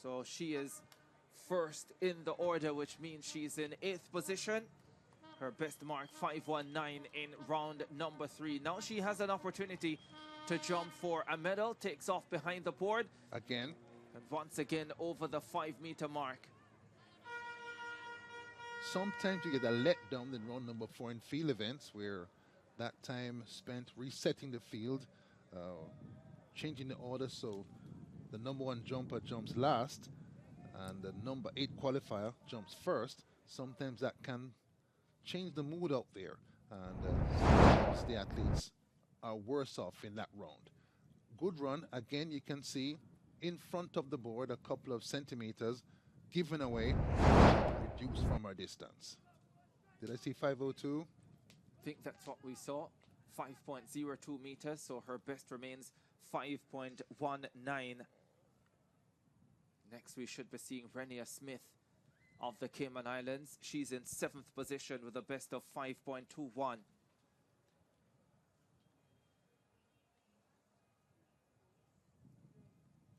So she is first in the order, which means she's in 8th position. Her best mark, 5:19 in round number 3. Now she has an opportunity to jump for a medal, takes off behind the board. Again. And once again over the 5-meter mark. Sometimes you get a letdown in round number 4 in field events where that time spent resetting the field, changing the order so the number 1 jumper jumps last and the number 8 qualifier jumps first. Sometimes that can change the mood out there, and sometimes the athletes are worse off in that round. Good run. Again, you can see in front of the board a couple of centimeters given away, reduced from our distance. Did I see 5:02? I think that's what we saw, 5.02 meters, so her best remains 5.19. Next we should be seeing Renia Smith of the Cayman Islands. She's in 7th position with a best of 5.21.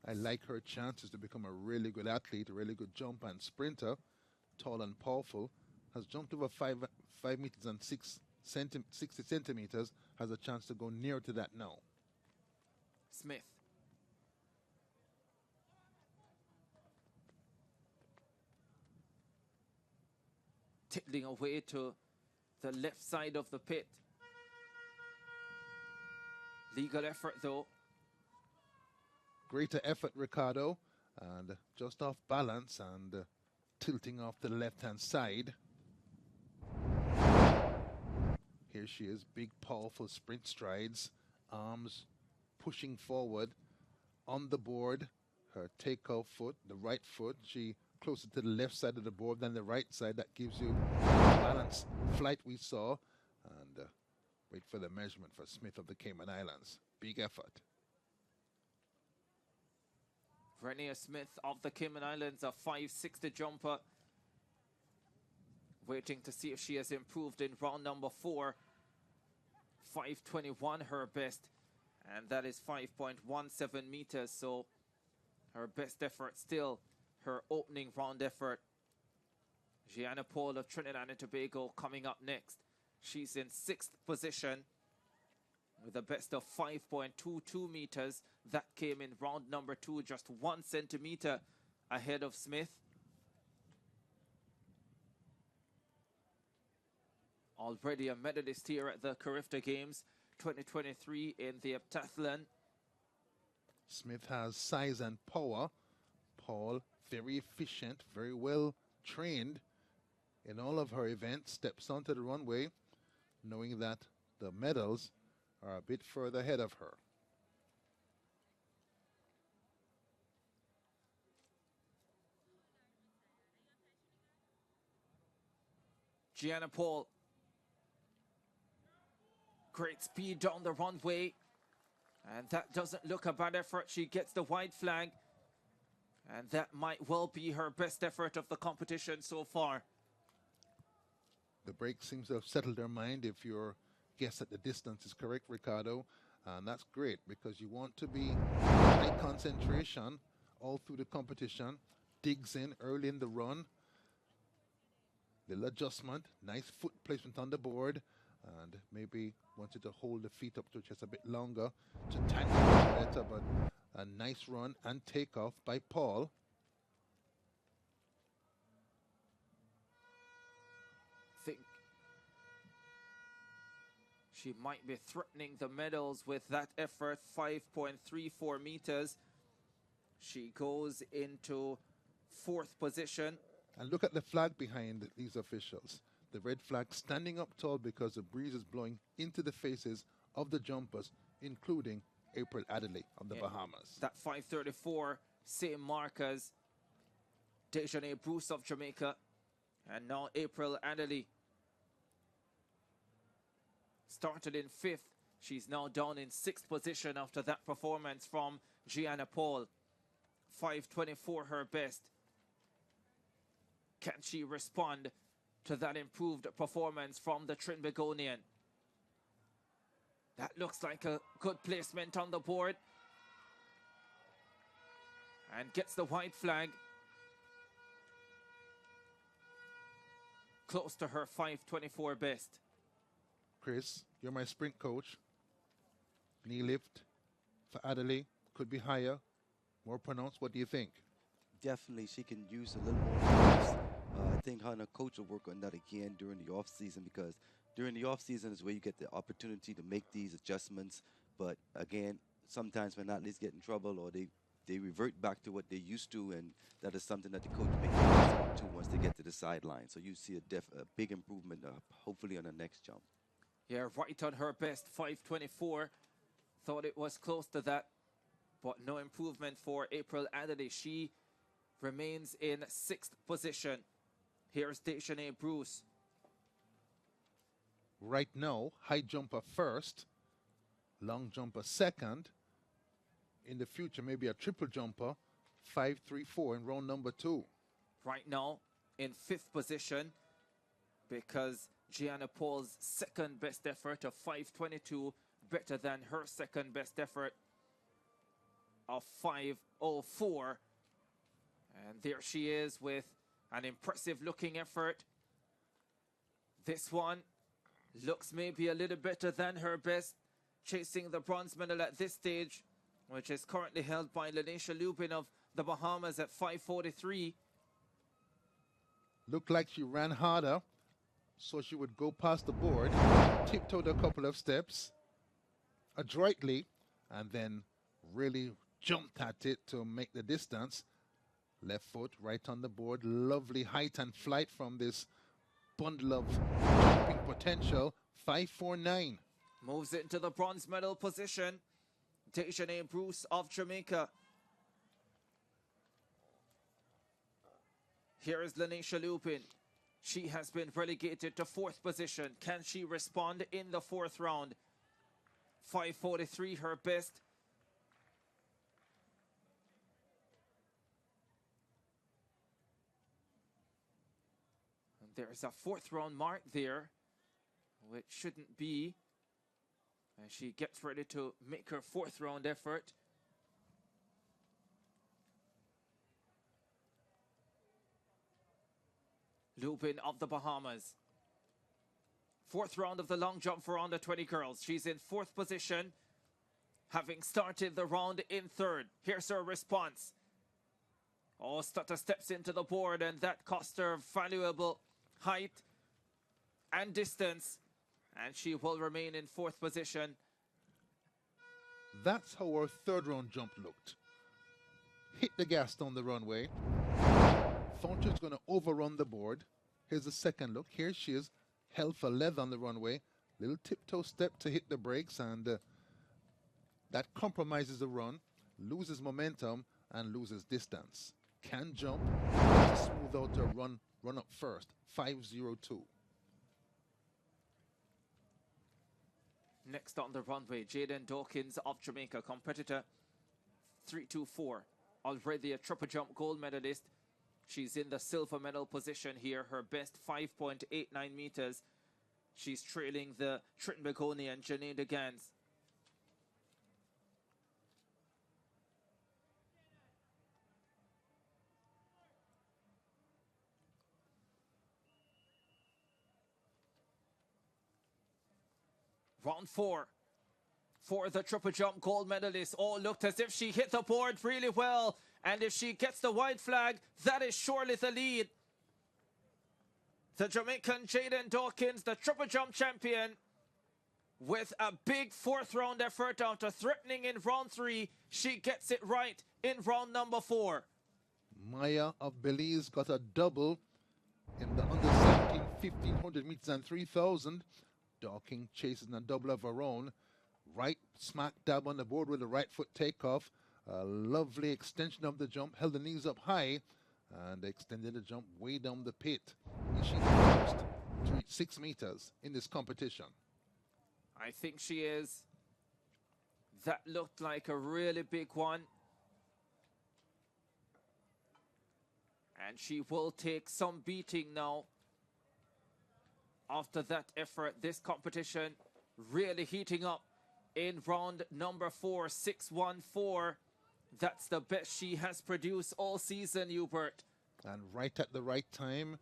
I like her chances to become a really good athlete, a really good jumper and sprinter, tall and powerful. Has jumped over 5 meters and 60 centimeters, has a chance to go near to that now. Smith. Tipping away to the left side of the pit. Legal effort though. Greater effort, Ricardo, and just off balance and tilting off to the left-hand side. Here she is, big, powerful sprint strides, arms pushing forward on the board. Her takeoff foot, the right foot, she closer to the left side of the board than the right side. That gives you the balanced flight we saw. And wait for the measurement for Smith of the Cayman Islands. Big effort. Renia Smith of the Cayman Islands, a 5.60 jumper. Waiting to see if she has improved in round number 4. 5.21 her best, and that is 5.17 meters. So her best effort still her opening round effort. Gianna Paul of Trinidad and Tobago coming up next. She's in 6th position with a best of 5.22 meters. That came in round number 2, just 1 centimeter ahead of Smith. Already a medalist here at the CARIFTA Games 2023 in the heptathlon. Smith has size and power. Paul, very efficient, very well trained in all of her events, steps onto the runway knowing that the medals are a bit further ahead of her. Gianna Paul. Great speed down the runway. And that doesn't look a bad effort. She gets the white flag. And that might well be her best effort of the competition so far. The break seems to have settled her mind, if your guess at the distance is correct, Ricardo. And that's great, because you want to be high concentration all through the competition. Digs in early in the run. Little adjustment, nice foot placement on the board. And maybe wanted to hold the feet up to just a bit longer to time it better, but a nice run and takeoff by Paul. Think she might be threatening the medals with that effort. 5.34 meters. She goes into 4th position. And look at the flag behind these officials. The red flag standing up tall because the breeze is blowing into the faces of the jumpers, including April Adderley of the Bahamas. That 5.34, same mark as Dejanay Bruce of Jamaica. And now April Adderley. Started in 5th. She's now down in 6th position after that performance from Gianna Paul. 5.24 her best. Can she respond to that improved performance from the Trinbagonian? That looks like a good placement on the board. and gets the white flag. Close to her 5:24 best. Chris, you're my sprint coach. Knee lift for Adelaide could be higher, more pronounced. What do you think? Definitely, she can use a little more force. I think her and her coach will work on that again during the off season, because during the off season is where you get the opportunity to make these adjustments. But again, sometimes when athletes get in trouble or they revert back to what they used to, and that is something that the coach makes adjustment to once they get to the sideline. So you see a big improvement, hopefully on the next jump. Yeah, right on her best, 5:24. Thought it was close to that, but no improvement for April Adelaide. She remains in 6th position. Here's Dejanay Bruce. Right now, high jumper first, long jumper second. In the future, maybe a triple jumper, 5.34 in round number 2. Right now in 5th position, because Gianna Paul's second best effort of 5:22 better than her second best effort of 5:04. And there she is with an impressive looking effort. This one looks maybe a little better than her best, chasing the bronze medal at this stage, which is currently held by Lanisha Lubin of the Bahamas at 5:43. Looked like she ran harder, so she would go past the board, tiptoed a couple of steps adroitly, and then really jumped at it to make the distance. Left foot right on the board. Lovely height and flight from this bundle of jumping potential. 5.49. Moves it into the bronze medal position. Dejanay Bruce of Jamaica. Here is Lanisha Lupin. She has been relegated to 4th position. Can she respond in the 4th round? 5:43 her best. And there's a 4th round mark there, which shouldn't be. And she gets ready to make her 4th round effort. Lubin of the Bahamas. 4th round of the long jump for under 20 girls. She's in 4th position, having started the round in 3rd. Here's her response. Oh, stutter steps into the board, and that cost her valuable height and distance, and she will remain in 4th position. That's how our 3rd round jump looked. Hit the gas down the runway. Thought she was going to overrun the board. Here's the second look. Here she is, held for leather on the runway. Little tiptoe step to hit the brakes, and that compromises the run, loses momentum, and loses distance. Can jump, smooth out her run up first. 5.02. Next on the runway, Jaden Dawkins of Jamaica, competitor 3.24. Already a triple jump gold medalist. She's in the silver medal position here. Her best 5.89 meters. She's trailing the Trinity Begoni and Janine DeGans. Round 4 for the triple jump gold medalist. Oh, looked as if she hit the board really well. And if she gets the white flag, that is surely the lead. The Jamaican Jaden Dawkins, the triple jump champion, with a big 4th round effort after threatening in round 3. She gets it right in round number 4. Maya of Belize got a double in the under 17, 1500 meters and 3000. Dawkins chases a double of her own. Right smack dab on the board with the right foot takeoff. A lovely extension of the jump, held the knees up high, and extended the jump way down the pit. Is she the first to reach 6 meters in this competition? I think she is. That looked like a really big one. And she will take some beating now. After that effort, this competition really heating up in round number 4, 6.14. That's the best she has produced all season, Hubert. And right at the right time,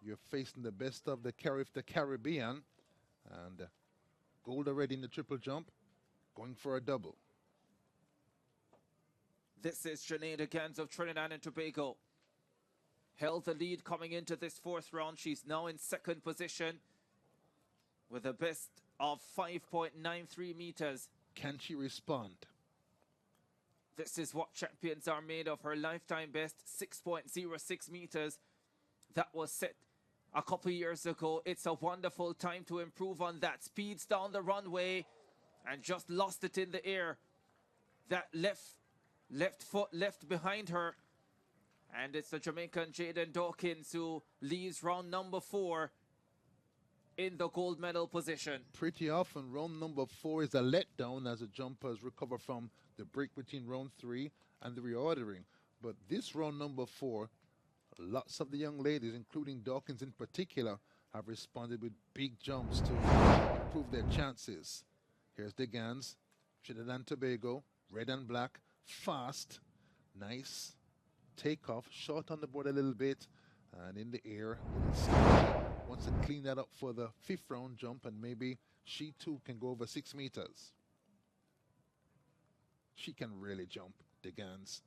you're facing the best of the CARIFTA Caribbean. And gold already in the triple jump, going for a double. This is Janae Gans of Trinidad and Tobago. Held the lead coming into this fourth round. She's now in second position with a best of 5.93 meters. Can she respond? This is what champions are made of. Her lifetime best, 6.06 meters. That was set a couple years ago. It's a wonderful time to improve on that. Speeds down the runway and just lost it in the air. That left foot left behind her. And it's the Jamaican Jaden Dawkins who leaves round number 4 in the gold medal position. Pretty often, round number 4 is a letdown as the jumpers recover from the break between round 3 and the reordering. But this round number 4, lots of the young ladies, including Dawkins in particular, have responded with big jumps to improve their chances. Here's the Gans, Trinidad and Tobago, red and black, fast, nice. Takeoff, short on the board a little bit, and in the air. Wants to clean that up for the 5th round jump, and maybe she too can go over 6 meters. She can really jump, the Gans.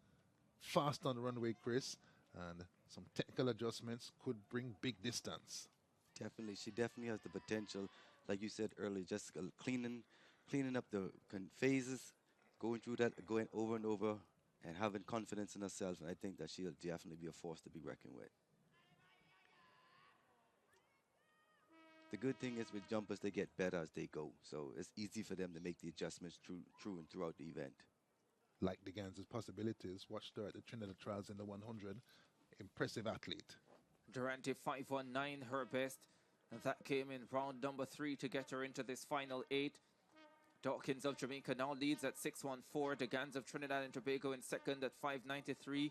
Fast on the runway, Chris, and some technical adjustments could bring big distance. Definitely, she definitely has the potential, like you said earlier, just cleaning up the phases, going through that, going over and over, and having confidence in herself. And I think that she'll definitely be a force to be reckoned with. The good thing is with jumpers, they get better as they go. So it's easy for them to make the adjustments through and throughout the event. Like the Gans' possibilities. Watched her at the Trinidad Trials in the 100. Impressive athlete. Durante 519, her best. And that came in round number 3 to get her into this final 8. Dawkins of Jamaica now leads at 614. The Gans of Trinidad and Tobago in second at 593.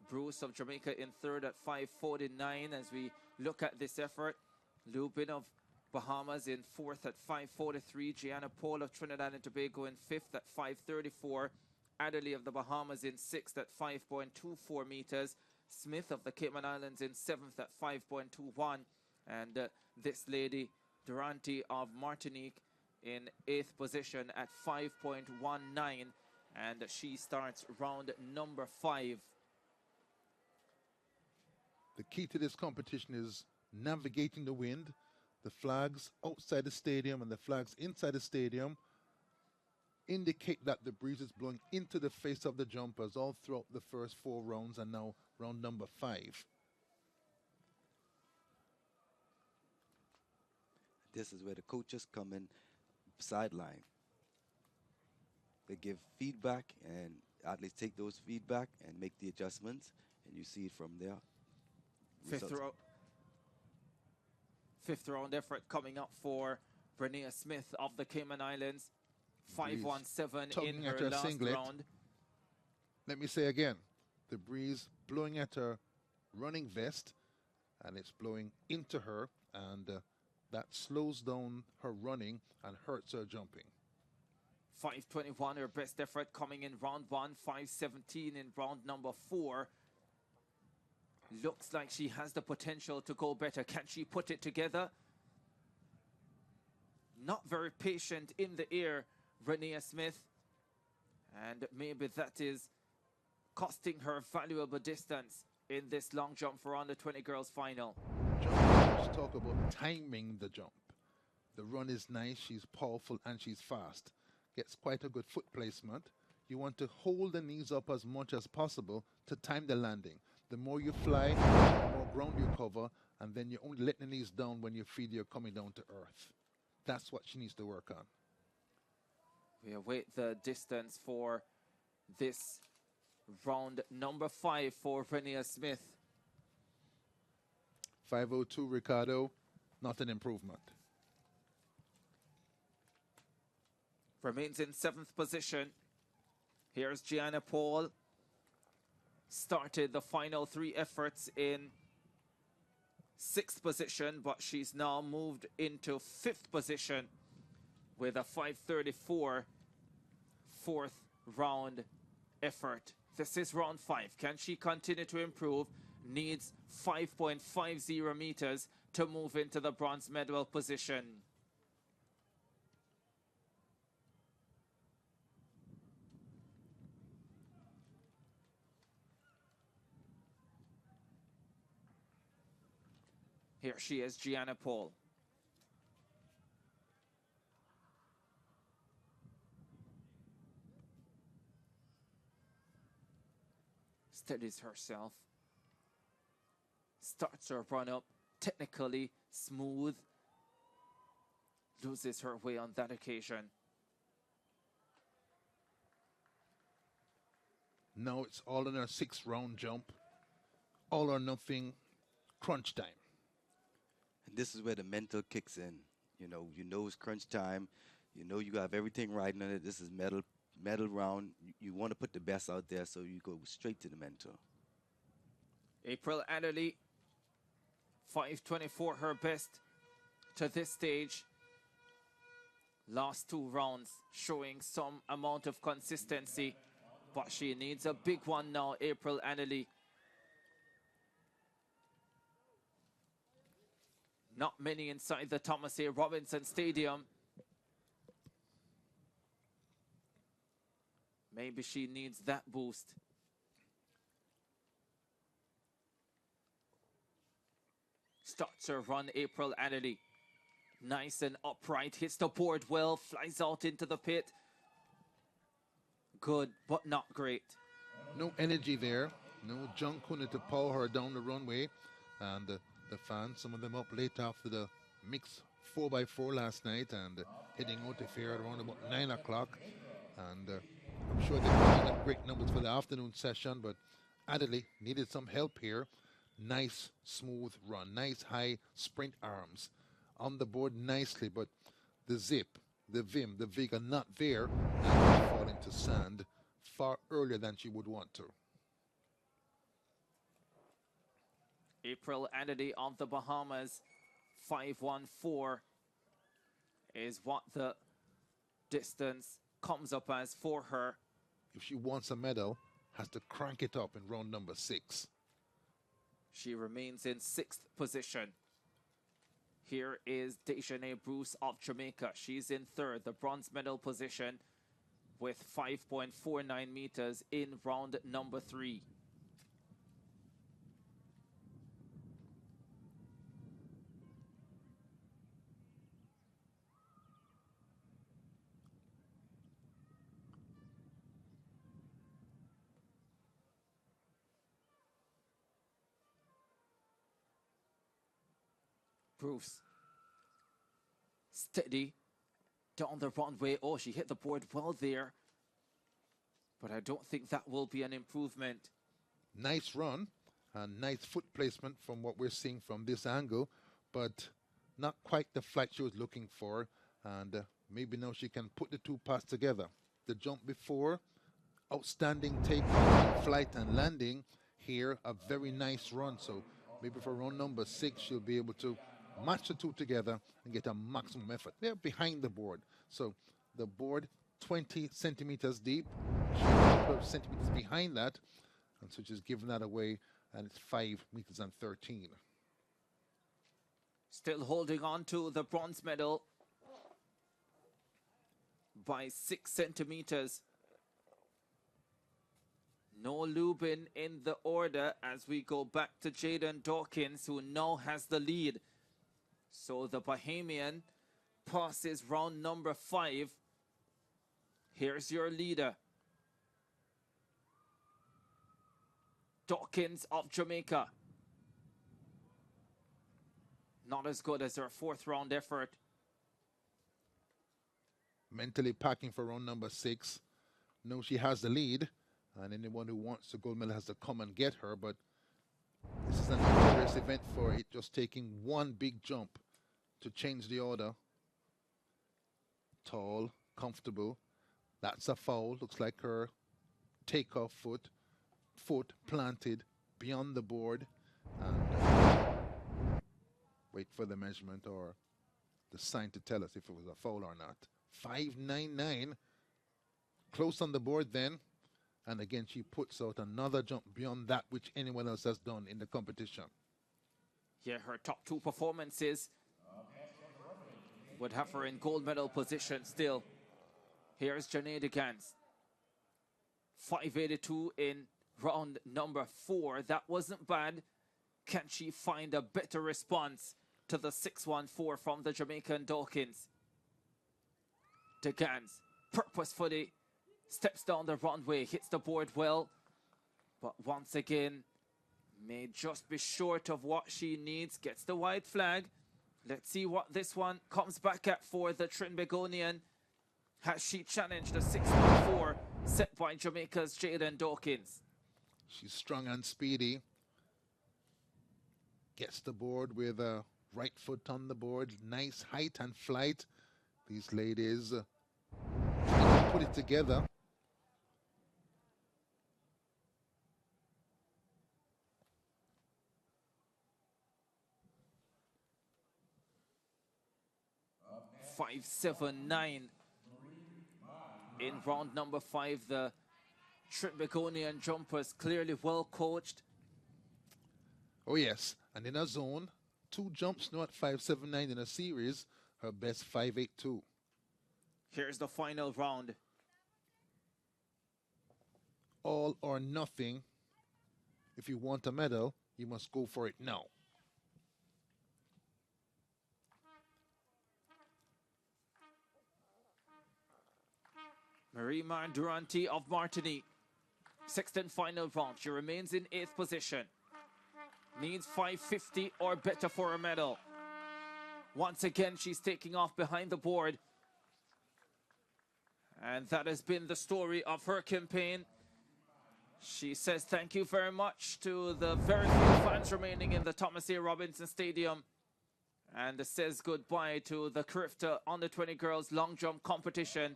Bruce of Jamaica in third at 549. As we look at this effort, Lubin of Bahamas in fourth at 543. Gianna Paul of Trinidad and Tobago in fifth at 534. Adderley of the Bahamas in sixth at 5.24 meters. Smith of the Cayman Islands in seventh at 5.21. And this lady, Durante of Martinique, in 8th position at 5.19, and she starts round number 5. The key to this competition is navigating the wind. The flags outside the stadium and the flags inside the stadium indicate that the breeze is blowing into the face of the jumpers all throughout the first 4 rounds, and now round number 5. This is where the coaches come in sideline. They give feedback, and athletes take those feedback and make the adjustments, and you see it from there. Fifth round effort coming up for Brenia Smith of the Cayman Islands. 517 in her last singlet. round. Let me say again, the breeze blowing at her running vest, and it's blowing into her, and that slows down her running and hurts her jumping. 521, her best effort coming in round 1. 517 in round number 4. Looks like she has the potential to go better. Can she put it together? Not very patient in the air, Renea Smith. And maybe that is costing her valuable distance in this long jump for under 20 girls final. Jumpers talk about timing the jump. The run is nice, she's powerful, and she's fast. Gets quite a good foot placement. You want to hold the knees up as much as possible to time the landing. The more you fly, the more ground you cover, and then you only let the knees down when you feel you're coming down to earth. That's what she needs to work on. We await the distance for this round number 5 for Renea Smith. 5:02, Ricardo, not an improvement. Remains in 7th position. Here's Gianna Paul. Started the final 3 efforts in 6th position, but she's now moved into 5th position with a 5:34 4th round effort. This is round 5. Can she continue to improve? Needs 5.50 meters to move into the bronze medal position. Here she is, Gianna Paul. Steadies herself. Starts her run up. Technically smooth. Loses her way on that occasion. Now it's all in her 6th round jump. All or nothing, crunch time. And this is where the mental kicks in. You know it's crunch time. You know you have everything riding on it. This is medal round. You want to put the best out there, so you go straight to the mental. April Adderley, 5:24 her best to this stage. Last 2 rounds showing some amount of consistency, but she needs a big one now, April Adderley. Not many inside the Thomas A. Robinson Stadium. Maybe she needs that boost. Starts her run, April Adderley. Nice and upright, hits the board well, flies out into the pit. Good, but not great. No energy there. No John Cunha to power her down the runway. And the fans, some of them up late after the mixed 4x4 last night and heading out of here at around about 9 o'clock. And I'm sure they're putting up great numbers for the afternoon session, but Adderley needed some help here. Nice, smooth run. Nice, high sprint arms. On the board nicely, but the zip, the vim, the vig are not there. And falling to sand far earlier than she would want to. April Adderley of the Bahamas, 5:14 is what the distance comes up as for her. If she wants a medal, has to crank it up in round number 6. She remains in 6th position. Here is Dejanay Bruce of Jamaica. She's in 3rd, the bronze medal position, with 5.49 meters in round number 3. Bruce. Steady. Down the runway. Oh, she hit the board well there. But I don't think that will be an improvement. Nice run and nice foot placement from what we're seeing from this angle, but not quite the flight she was looking for. And maybe now she can put the 2 parts together. The jump before, outstanding takeoff, flight and landing. Here, a very nice run. So maybe for round number 6, she'll be able to match the 2 together and get a maximum effort. They're behind the board. So the board 20 centimeters deep. She's a couple of centimeters behind that. And so she's giving that away, and it's 5 meters and 13. Still holding on to the bronze medal by 6 centimeters. No Lubin in the order as we go back to Jaden Dawkins, who now has the lead. So the Bahamian passes round number 5. Here's your leader. Dawkins of Jamaica. Not as good as her 4th round effort. Mentally packing for round number 6. No, she has the lead. And anyone who wants the gold medal has to come and get her. But this is a notorious event for it just taking one big jump to change the order. Tall, comfortable. That's a foul. Looks like her takeoff foot planted beyond the board. And wait for the measurement or the sign to tell us if it was a foul or not. 5.99. Close on the board then. And again, she puts out another jump beyond that which anyone else has done in the competition. Yeah, her top two performances would have her in gold medal position still. Here's Janae DeGans. 582 in round number 4. That wasn't bad. Can she find a better response to the 614 from the Jamaican Dawkins? DeGans purposefully steps down the runway, hits the board well, but once again may just be short of what she needs. Gets the white flag. Let's see what this one comes back at for the Trinbagonian. Has she challenged the 614 set by Jamaica's Jaden Dawkins? She's strong and speedy. Gets the board with a right foot on the board. Nice height and flight. These ladies trying to put it together. .579 in round number 5. The Trinbagonian jumpers clearly well coached. Oh yes, and in a zone, 2 jumps, not 579 in a series. Her best 582. Here's the final round. All or nothing. If you want a medal, you must go for it now. Marima Durante of Martinique. 6th and final round. She remains in 8th position. Needs 550 or better for a medal. Once again, she's taking off behind the board. And that has been the story of her campaign. She says thank you very much to the very few fans remaining in the Thomas A. Robinson Stadium. And says goodbye to the CARIFTA Under-20 girls long jump competition.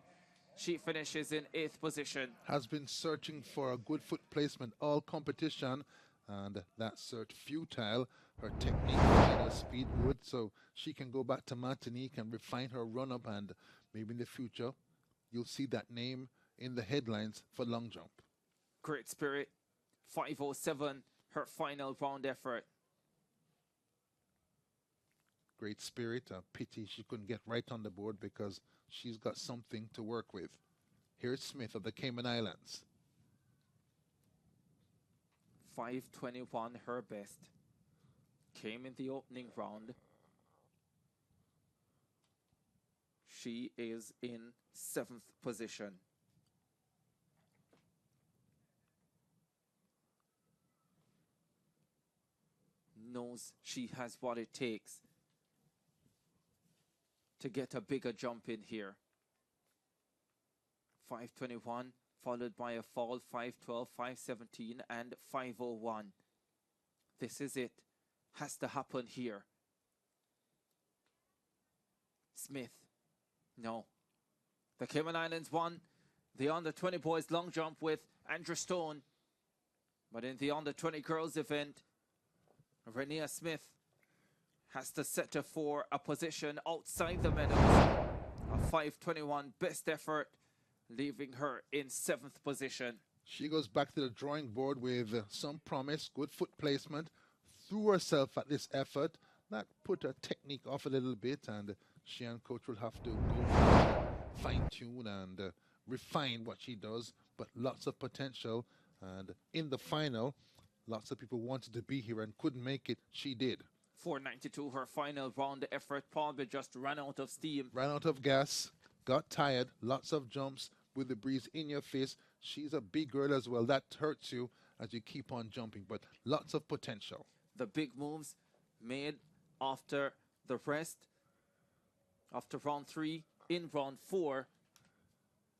She finishes in 8th position. Has been searching for a good foot placement all competition, and that search futile. Her technique and her speed good, so she can go back to Martinique and refine her run-up, and maybe in the future you'll see that name in the headlines for long jump. Great spirit. 507, her final round effort. Great spirit. A pity she couldn't get right on the board because she's got something to work with. Here's Smith of the Cayman Islands. 521, her best. Came in the opening round. She is in 7th position. Knows she has what it takes to get a bigger jump in here. 521, followed by a fall, 512, 517, and 501. This is it. Has to happen here. Smith. No. The Cayman Islands won the under-20 boys long jump with Andrew Stone. But in the under-20 girls event, Renia Smith has to settle for a position outside the medals. A 521 best effort, leaving her in 7th position. She goes back to the drawing board with some promise, good foot placement, threw herself at this effort. That put her technique off a little bit, and she and coach will have to go back, fine-tune and refine what she does, but lots of potential. And in the final, lots of people wanted to be here and couldn't make it. She did. 492, her final round effort, probably just ran out of steam. Ran out of gas, got tired, lots of jumps with the breeze in your face. She's a big girl as well. That hurts you as you keep on jumping, but lots of potential. The big moves made after the rest, after round 3. In round 4,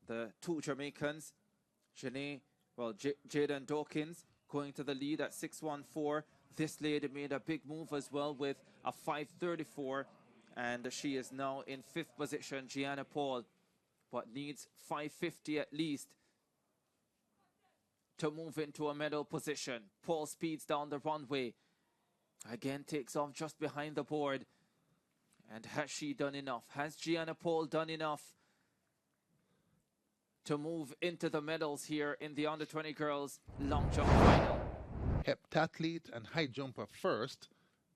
the 2 Jamaicans, Jaden Dawkins, going to the lead at 614. This lady made a big move as well with a 534, and she is now in 5th position, Gianna Paul, but needs 550 at least to move into a medal position. Paul speeds down the runway. Again, takes off just behind the board. And has she done enough? Has Gianna Paul done enough to move into the medals here in the under-20 girls long jump final. Heptathlete and high jumper first.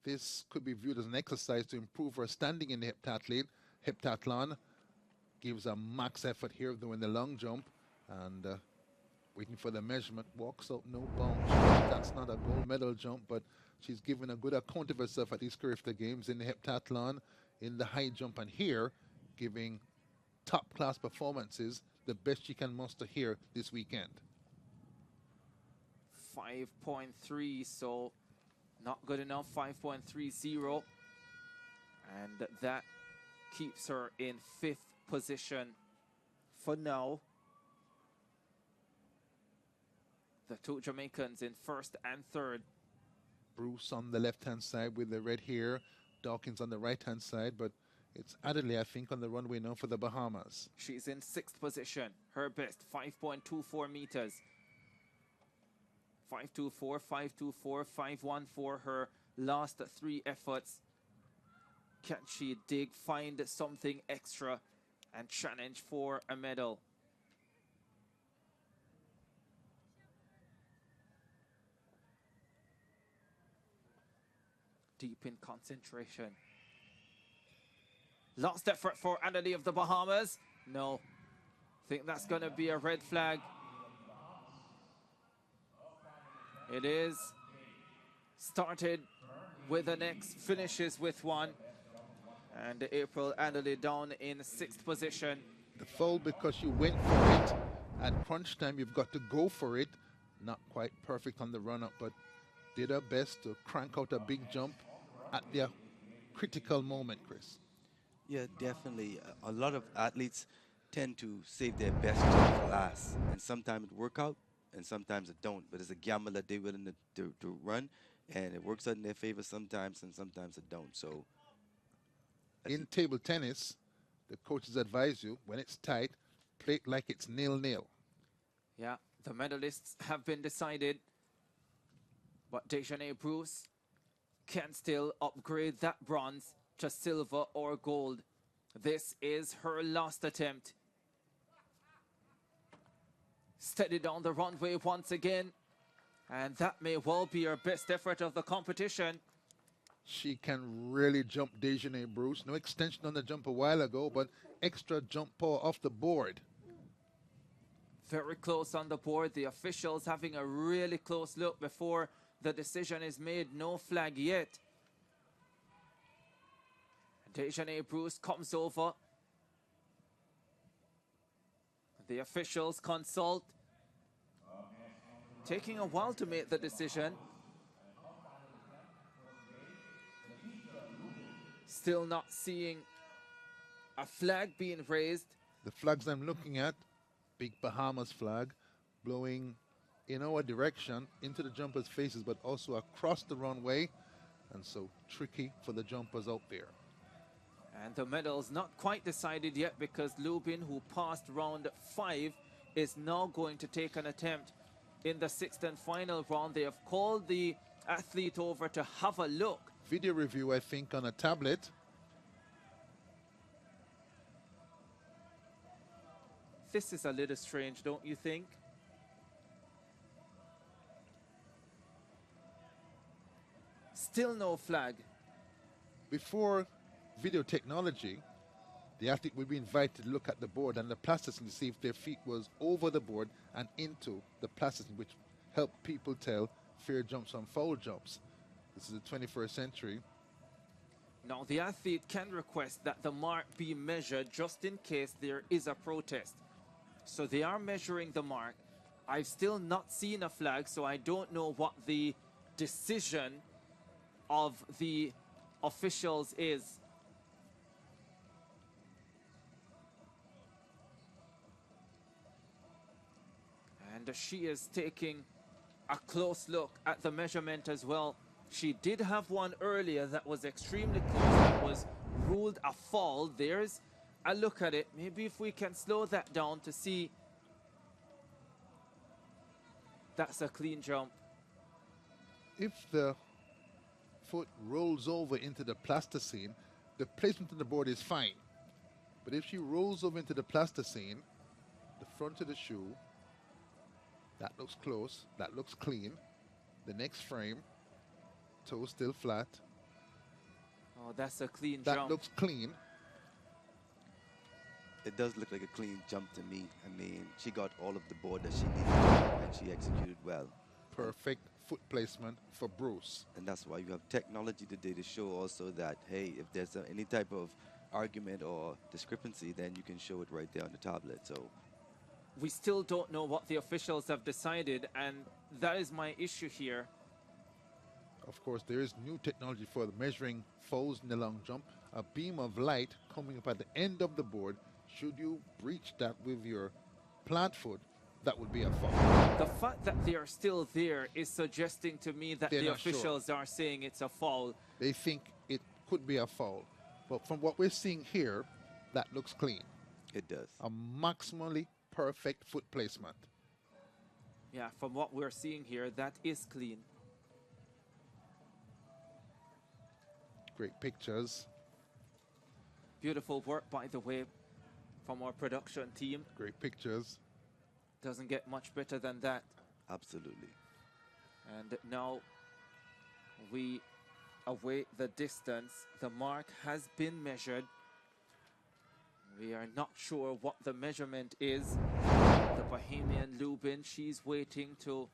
This could be viewed as an exercise to improve her standing in the heptathlon. Gives a max effort here doing the long jump and waiting for the measurement. Walks out no bounds. That's not a gold medal jump, but she's given a good account of herself at these CARIFTA games in the heptathlon, in the high jump, and here giving top-class performances, the best she can muster here this weekend. 5.3, so not good enough. 5.30, and that keeps her in 5th position for now. The two Jamaicans in 1st and 3rd. Bruce on the left-hand side with the red hair, Dawkins on the right-hand side, but it's Adderley, I think, on the runway now for the Bahamas. She's in 6th position. Her best, 5.24 meters. 5.24, 5.24, 5.14, her last 3 efforts. Can she find something extra and challenge for a medal? Deep in concentration. Last effort for Adderley of the Bahamas. No. Think that's going to be a red flag. It is. Started with an X, finishes with 1. And April Adderley down in 6th position. The foul because you went for it. At crunch time, you've got to go for it. Not quite perfect on the run-up, but did her best to crank out a big jump at the critical moment, Chris. Yeah, definitely. A lot of athletes tend to save their best jump for last. And sometimes it works out, and sometimes it don't. But it's a gamble that they're willing to run, and it works out in their favor sometimes, and sometimes it don't. So, in table tennis, the coaches advise you, when it's tight, play it like it's 0-0. Yeah, the medalists have been decided. But Dejanay Bruce can still upgrade that bronze to silver or gold. This is her last attempt. Steady down the runway once again. And that may well be her best effort of the competition. She can really jump, Dejanay Bruce. No extension on the jump a while ago, but extra jump power off the board. Very close on the board. The officials having a really close look before the decision is made. No flag yet. Dejanay Bruce comes over. The officials consult. Taking a while to make the decision. Still not seeing a flag being raised. The flags I'm looking at, big Bahamas flag, blowing in our direction into the jumpers' faces, but also across the runway, and so tricky for the jumpers out there. And the medal's not quite decided yet because Lubin, who passed round 5, is now going to take an attempt in the 6th and final round. They have called the athlete over to have a look. Video review, I think, on a tablet. This is a little strange, don't you think? Still no flag. Before video technology, the athlete would be invited to look at the board and the plasticine to see if their feet was over the board and into the plasticine, which helped people tell fair jumps from foul jumps. This is the 21st century. Now, the athlete can request that the mark be measured just in case there is a protest. So they are measuring the mark. I've still not seen a flag, so I don't know what the decision of the officials is. And she is taking a close look at the measurement as well. She did have one earlier that was extremely close, that was ruled a fall. There's a look at it. Maybe if we can slow that down to see. That's a clean jump. If the foot rolls over into the plasticine, the placement of the board is fine. But if she rolls over into the plasticine, the front of the shoe. That looks close. That looks clean. The next frame, toe still flat. Oh, that's a clean That jump. looks clean. It does look like a clean jump to me. I mean, she got all of the board that she needed to, and she executed well. Perfect foot placement for Bruce. And that's why you have technology today to show also that, hey, if there's any type of argument or discrepancy, then you can show it right there on the tablet. So We still don't know what the officials have decided, and that is my issue here. Of course, there is new technology for measuring fouls in the long jump. A beam of light coming up at the end of the board. Should you breach that with your plant foot, that would be a foul. The fact that they are still there is suggesting to me that They're the not sure. officials are saying it's a foul. They think it could be a foul. But from what we're seeing here, that looks clean. it does. A maximally perfect foot placement. Yeah, from what we're seeing here, that is clean. Great pictures. Beautiful work, by the way, from our production team. Great pictures. Doesn't get much better than that. Absolutely. And now we await the distance. The mark has been measured. We are not sure what the measurement is. The Bahamian Lubin, she's waiting to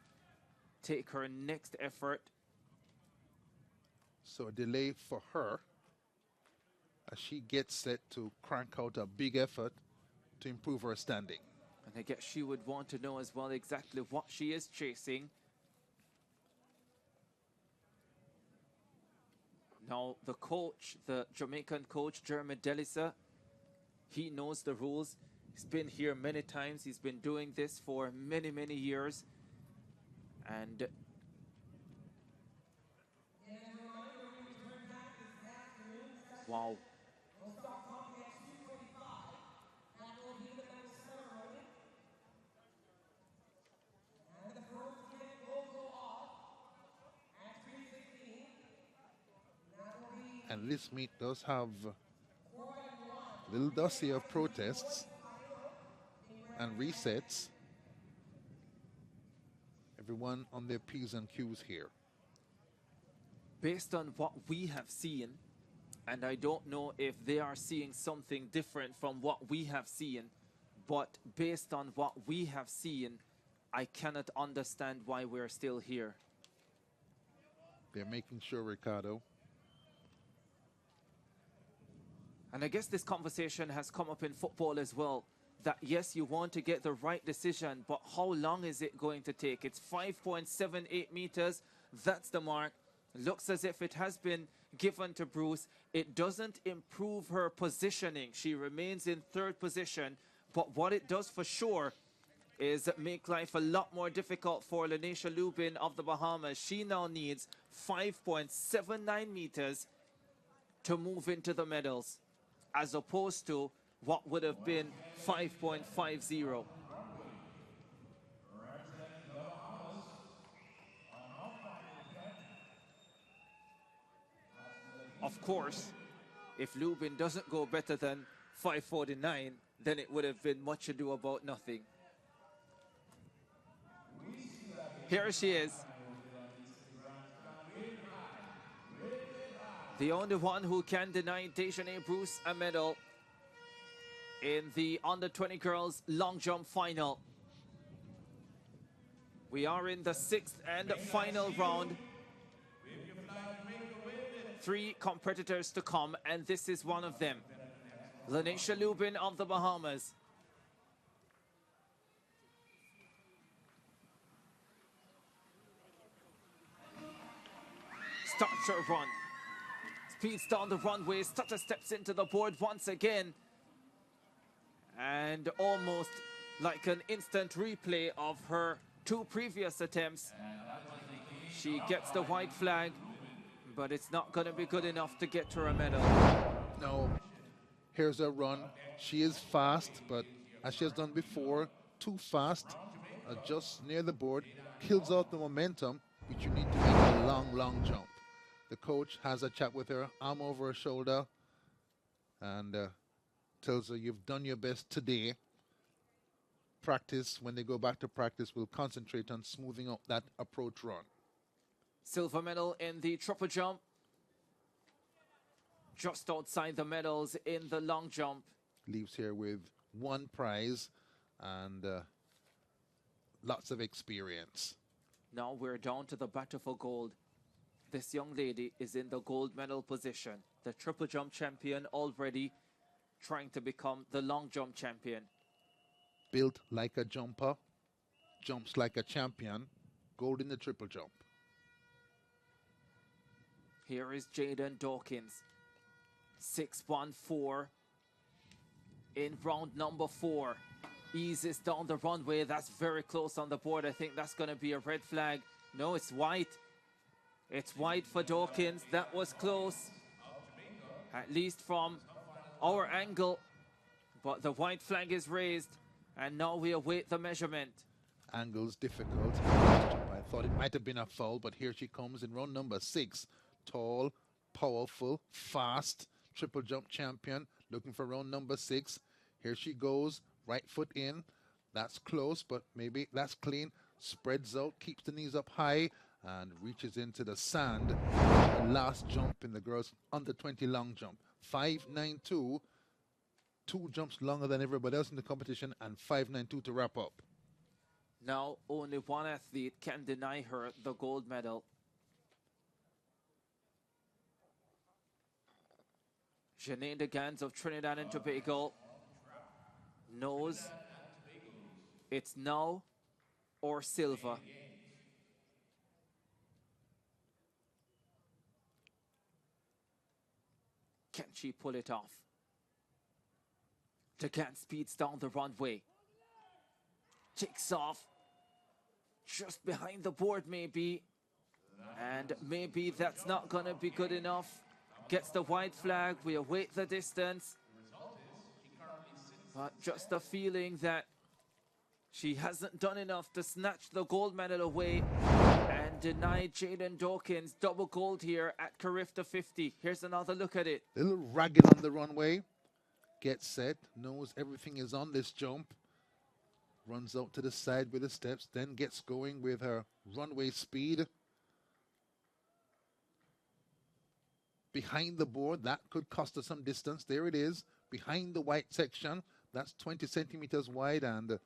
take her next effort. So a delay for her as she gets set to crank out a big effort to improve her standing. And I guess she would want to know as well exactly what she is chasing. Now, the coach, the Jamaican coach, Jeremy Delisa, he knows the rules. He's been here many times. He's been doing this for many, many years. And wow. And this meet does have a little dossier of protests and resets. Everyone on their P's and Q's here. Based on what we have seen, and I don't know if they are seeing something different from what we have seen, but based on what we have seen, I cannot understand why we're still here. They're making sure, Ricardo. And I guess this conversation has come up in football as well, that yes, you want to get the right decision, but how long is it going to take? It's 5.78 meters. That's the mark. Looks as if it has been given to Bruce. It doesn't improve her positioning. She remains in third position, but what it does for sure is make life a lot more difficult for Lanisha Lubin of the Bahamas. She now needs 5.79 meters to move into the medals, as opposed to what would have been 5.50. Of course, if Lubin doesn't go better than 5.49, then it would have been much ado about nothing. Here she is. The only one who can deny Dejanay Bruce a medal in the under-20 girls long jump final. We are in the sixth and final round. 3 competitors to come, and this is one of them. Lanisha Lubin of the Bahamas. Starts her run. Speeds down the runway, stutter steps into the board once again. And almost like an instant replay of her 2 previous attempts. She gets the white flag, but it's not going to be good enough to get her a medal. No. Here's her run. She is fast, but as she has done before, too fast. Just near the board, kills out the momentum, which you need to make a long, long jump. The coach has a chat with her, arm over her shoulder, and tells her, you've done your best today. practice, when they go back to practice, will concentrate on smoothing out that approach run. Silver medal in the triple jump. Just outside the medals in the long jump. Leaves here with one prize and lots of experience. Now we're down to the battle for gold. This young lady is in the gold medal position. The triple jump champion already trying to become the long jump champion. Built like a jumper, jumps like a champion, gold in the triple jump. Here is Jaden Dawkins. 6'14" in round number 4. Eases down the runway. That's very close on the board. I think that's going to be a red flag. No, it's white. It's white for Dawkins. That was close, at least from our angle. But the white flag is raised, and now we await the measurement. Angle's difficult. I thought it might have been a foul, but here she comes in round number 6. Tall, powerful, fast, triple jump champion, looking for round number 6. Here she goes, right foot in. That's close, but maybe that's clean. Spreads out, keeps the knees up high, and reaches into the sand. The last jump in the girls' under 20 long jump. 5.92, 2 jumps longer than everybody else in the competition, and 5.92 to wrap up. Now only one athlete can deny her the gold medal. Janine Degans of Trinidad and Tobago knows it's now or silver. Can she pull it off? Degans speeds down the runway. Takes off. Just behind the board maybe. And maybe that's not going to be good enough. Gets the white flag. We await the distance. But just a feeling that she hasn't done enough to snatch the gold medal away and deny Jaden Dawkins double gold here at CARIFTA50. Here's another look at it. A little ragged on the runway. Gets set. Knows everything is on this jump. Runs out to the side with the steps. Then gets going with her runway speed. Behind the board, that could cost her some distance. There it is, behind the white section. That's 20 centimeters wide, and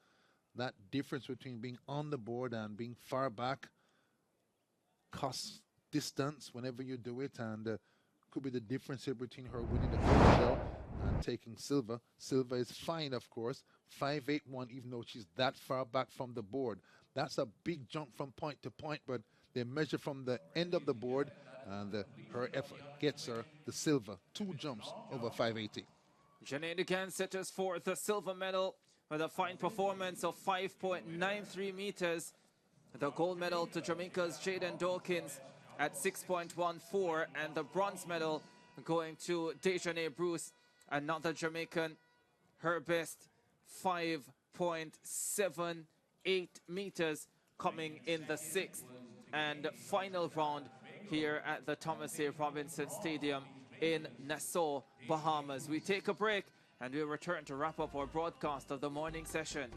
that difference between being on the board and being far back costs distance whenever you do it, and could be the difference here between her winning the gold medal and taking silver. Silver is fine, of course, 5.81, even though she's that far back from the board. That's a big jump from point to point, but they measure from the end of the board, and her effort gets her the silver. 2 jumps over 5.80. Janine Degans setters for the silver medal with a fine performance of 5.93 meters. The gold medal to Jamaica's Jaden Dawkins at 6.14, and the bronze medal going to Dejanay Bruce, another Jamaican, her best 5.78 meters, coming in the 6th and final round here at the Thomas A. Robinson Stadium in Nassau, Bahamas. We take a break and we'll return to wrap up our broadcast of the morning session.